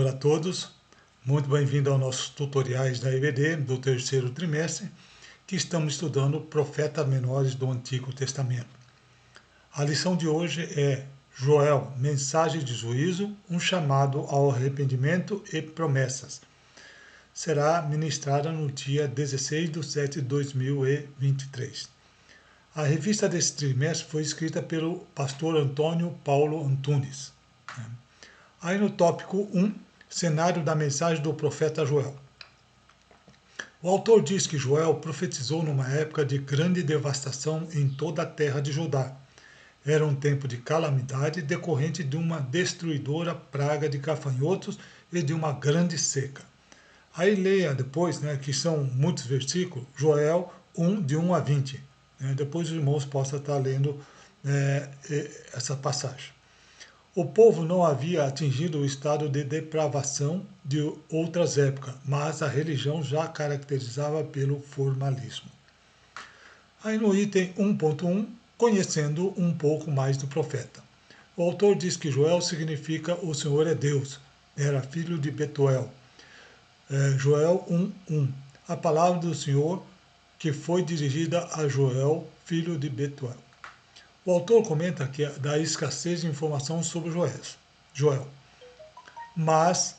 Olá a todos, muito bem-vindo aos nossos tutoriais da EBD do terceiro trimestre, que estamos estudando profetas menores do Antigo Testamento. A lição de hoje é Joel, mensagem de juízo, um chamado ao arrependimento e promessas. Será ministrada no dia 16/7/2023. A revista desse trimestre foi escrita pelo pastor Antônio Paulo Antunes. Aí no tópico 1, cenário da mensagem do profeta Joel. O autor diz que Joel profetizou numa época de grande devastação em toda a terra de Judá. Era um tempo de calamidade decorrente de uma destruidora praga de gafanhotos e de uma grande seca. Aí leia depois, que são muitos versículos, Joel 1, de 1 a 20. Depois os irmãos possam estar lendo essa passagem. O povo não havia atingido o estado de depravação de outras épocas, mas a religião já caracterizava pelo formalismo. Aí no item 1.1, conhecendo um pouco mais do profeta. O autor diz que Joel significa o Senhor é Deus, era filho de Betuel. Joel 1.1, a palavra do Senhor que foi dirigida a Joel, filho de Betuel. O autor comenta que da escassez de informação sobre Joel. Mas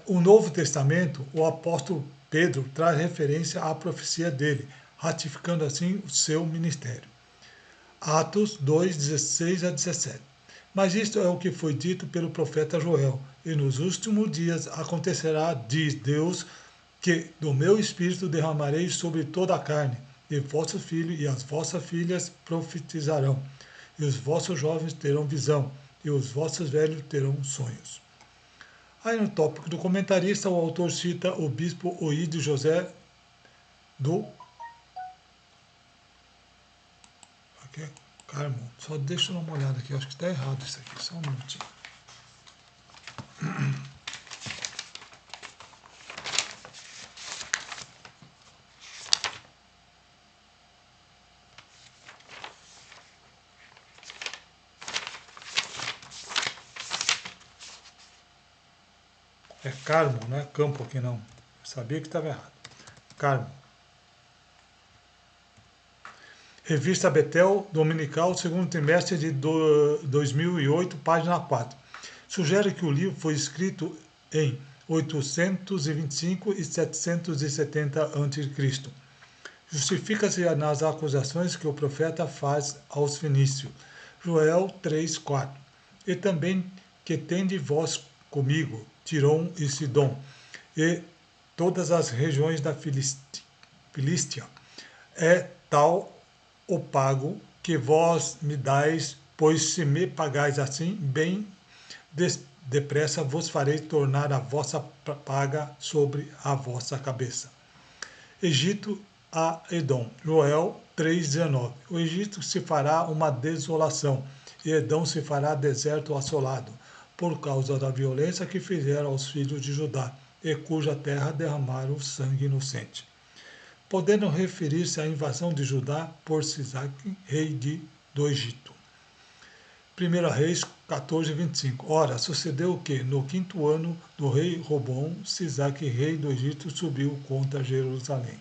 o Novo Testamento, o apóstolo Pedro traz referência à profecia dele, ratificando assim o seu ministério. Atos 2, 16 a 17. Mas isto é o que foi dito pelo profeta Joel. E nos últimos dias acontecerá, diz Deus, que do meu espírito derramarei sobre toda a carne, e vossos filhos e as vossas filhas profetizarão, e os vossos jovens terão visão, e os vossos velhos terão sonhos. Aí no tópico do comentarista, o autor cita o bispo Oídio José do Carmo. Só deixa eu dar uma olhada aqui, acho que está errado isso aqui, só um minutinho. É Carmo, não é Campo aqui não. Eu sabia que estava errado. Carmo. Revista Betel, Dominical, segundo trimestre de 2008, página 4. Sugere que o livro foi escrito em 825 e 770 a.C. Justifica-se nas acusações que o profeta faz aos fenícios. Joel 3:4. E também que tende vós comigo, Tirom e Sidom, e todas as regiões da Filístia. É tal o pago que vós me dais, pois se me pagais assim, bem depressa vos farei tornar a vossa paga sobre a vossa cabeça. Egito a Edom. Joel 3:19. O Egito se fará uma desolação, e Edom se fará deserto assolado, por causa da violência que fizeram aos filhos de Judá, e cuja terra derramaram sangue inocente. Podendo referir-se à invasão de Judá por Sisaque, rei do Egito. 1 Reis 14:25. Ora, sucedeu que, no 5º ano do rei Robão, Sisaque, rei do Egito, subiu contra Jerusalém.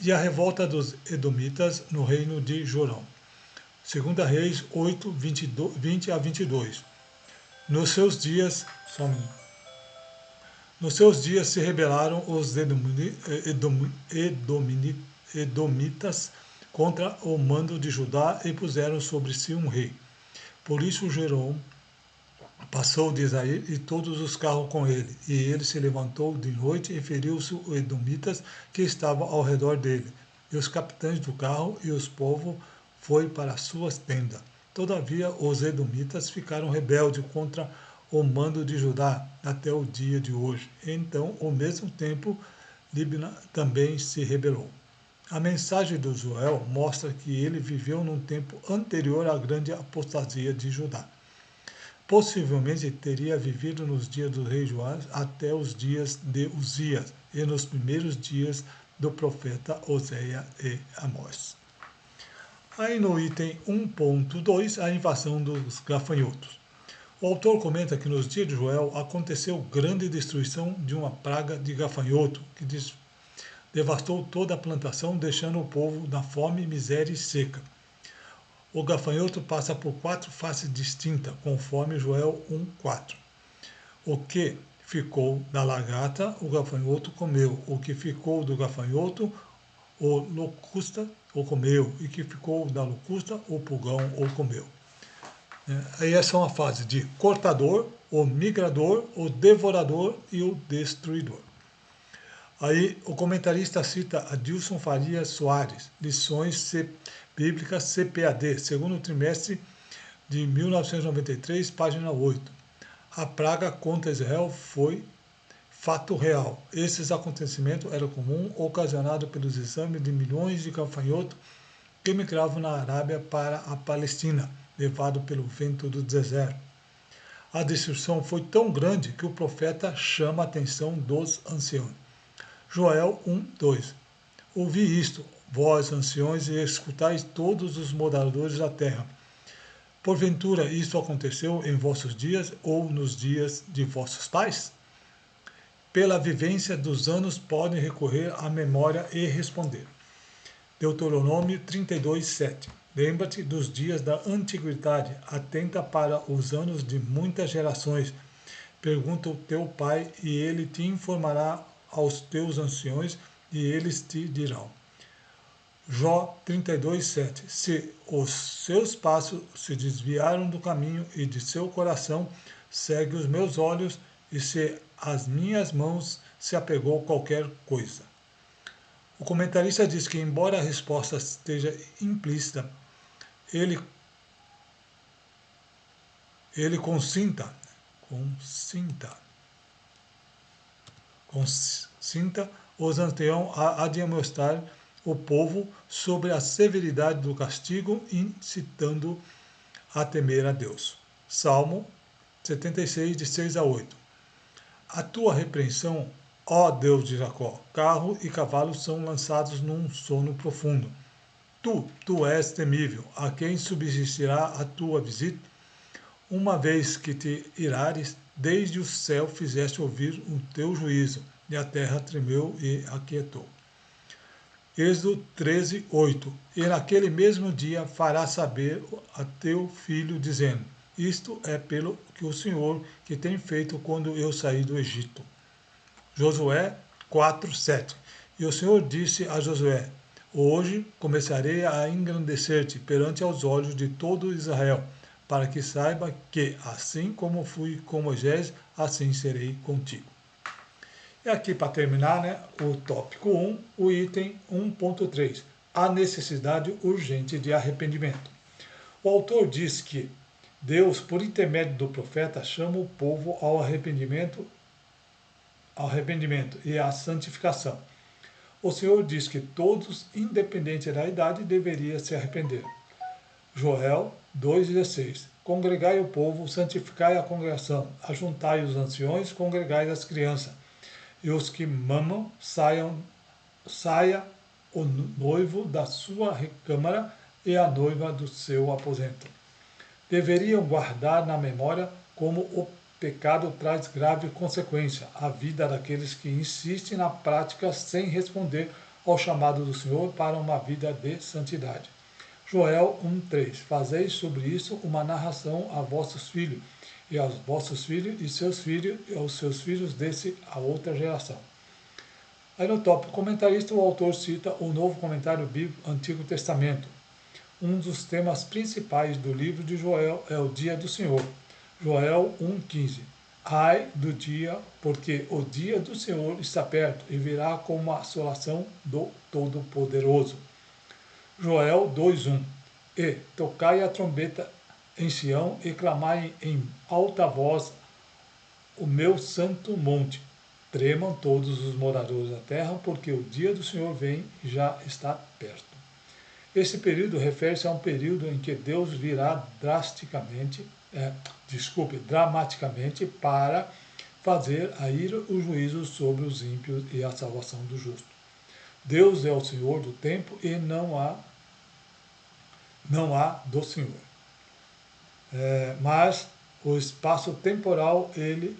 E a revolta dos Edomitas no reino de Jorão. 2 Reis 8, 20 a 22. Nos seus dias se rebelaram os Edomitas contra o mando de Judá e puseram sobre si um rei. Por isso Jorão passou de Israel e todos os carros com ele, e ele se levantou de noite e feriu-se os edomitas que estavam ao redor dele, e os capitães do carro e os povos foi para as suas tendas. Todavia os edomitas ficaram rebeldes contra o mando de Judá até o dia de hoje. Então, ao mesmo tempo, Libna também se rebelou. A mensagem do Joel mostra que ele viveu num tempo anterior à grande apostasia de Judá. Possivelmente teria vivido nos dias do rei Joás até os dias de Uzias e nos primeiros dias do profeta Oséias e Amós. Aí no item 1.2, a invasão dos gafanhotos. O autor comenta que nos dias de Joel aconteceu grande destruição de uma praga de gafanhoto que devastou toda a plantação, deixando o povo na fome, miséria e seca. O gafanhoto passa por 4 faces distintas, conforme Joel 1,4. O que ficou da lagarta, o gafanhoto comeu. O que ficou do gafanhoto, o locusta o comeu. E que ficou da locusta, o pulgão o comeu. Aí essa é uma fase de cortador, o migrador, o devorador e o destruidor. Aí o comentarista cita Adilson Faria Soares, Lições Bíblicas CPAD, segundo trimestre de 1993, página 8. A praga contra Israel foi fato real. Esses acontecimentos eram comuns, ocasionados pelos exames de milhões de gafanhotos que migravam na Arábia para a Palestina, levado pelo vento do deserto. A destruição foi tão grande que o profeta chama a atenção dos anciãos. Joel 1:2. Ouvi isto, vós anciões, e escutais todos os moradores da terra. Porventura isto aconteceu em vossos dias ou nos dias de vossos pais? Pela vivência dos anos podem recorrer à memória e responder. Deuteronômio 32:7. Lembra-te dos dias da antiguidade, atenta para os anos de muitas gerações. Pergunta o teu pai, e ele te informará aos teus anciões, e eles te dirão. Jó 32:7. Se os seus passos se desviaram do caminho e de seu coração segue os meus olhos, e se as minhas mãos se apegou a qualquer coisa. O comentarista diz que, embora a resposta esteja implícita, ele consinta os anciãos a admoestar o povo sobre a severidade do castigo, incitando a temer a Deus. Salmo 76, de 6-8. A tua repreensão, ó Deus de Jacó, carro e cavalo são lançados num sono profundo. Tu és temível, a quem subsistirá a tua visita? Uma vez que te irares, desde o céu fizeste ouvir o teu juízo, e a terra tremeu e aquietou. Êxodo 13:8. E naquele mesmo dia farás saber a teu filho, dizendo: isto é pelo que o Senhor que tem feito quando eu saí do Egito. Josué 4:7. E o Senhor disse a Josué: hoje começarei a engrandecer-te perante aos olhos de todo Israel, para que saiba que, assim como fui com Moisés, assim serei contigo. E aqui, para terminar, o tópico 1, o item 1.3, a necessidade urgente de arrependimento. O autor diz que Deus, por intermédio do profeta, chama o povo ao arrependimento e à santificação. O Senhor diz que todos, independente da idade, deveriam se arrepender. Joel 2,16. Congregai o povo, santificai a congregação, ajuntai os anciões, congregai as crianças. E os que mamam, saia o noivo da sua recâmara e a noiva do seu aposento. Deveriam guardar na memória como o pecado traz grave consequência à vida daqueles que insistem na prática sem responder ao chamado do Senhor para uma vida de santidade. Joel 1:3. Fazei sobre isso uma narração a vossos filhos, e aos vossos filhos e seus filhos, e aos seus filhos desse a outra geração. Aí no tópico comentarista, o autor cita o Novo Comentário Bíblico Antigo Testamento. Um dos temas principais do livro de Joel é o dia do Senhor. Joel 1:15. Ai do dia, porque o dia do Senhor está perto e virá como a assolação do Todo-Poderoso. Joel 2:1. E tocai a trombeta em Sião e clamai em alta voz o meu santo monte. Tremam todos os moradores da terra, porque o dia do Senhor vem e já está perto. Esse período refere-se a um período em que Deus virá dramaticamente para fazer a ira o juízo sobre os ímpios e a salvação do justo. Deus é o Senhor do tempo e não há do Senhor. Mas o espaço temporal, ele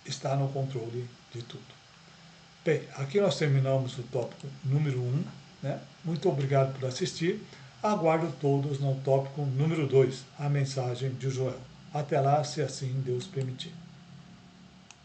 está no controle de tudo. Bem, aqui nós terminamos o tópico número 1, né? Muito obrigado por assistir. Aguardo todos no tópico número 2, a mensagem de Joel. Até lá, se assim Deus permitir.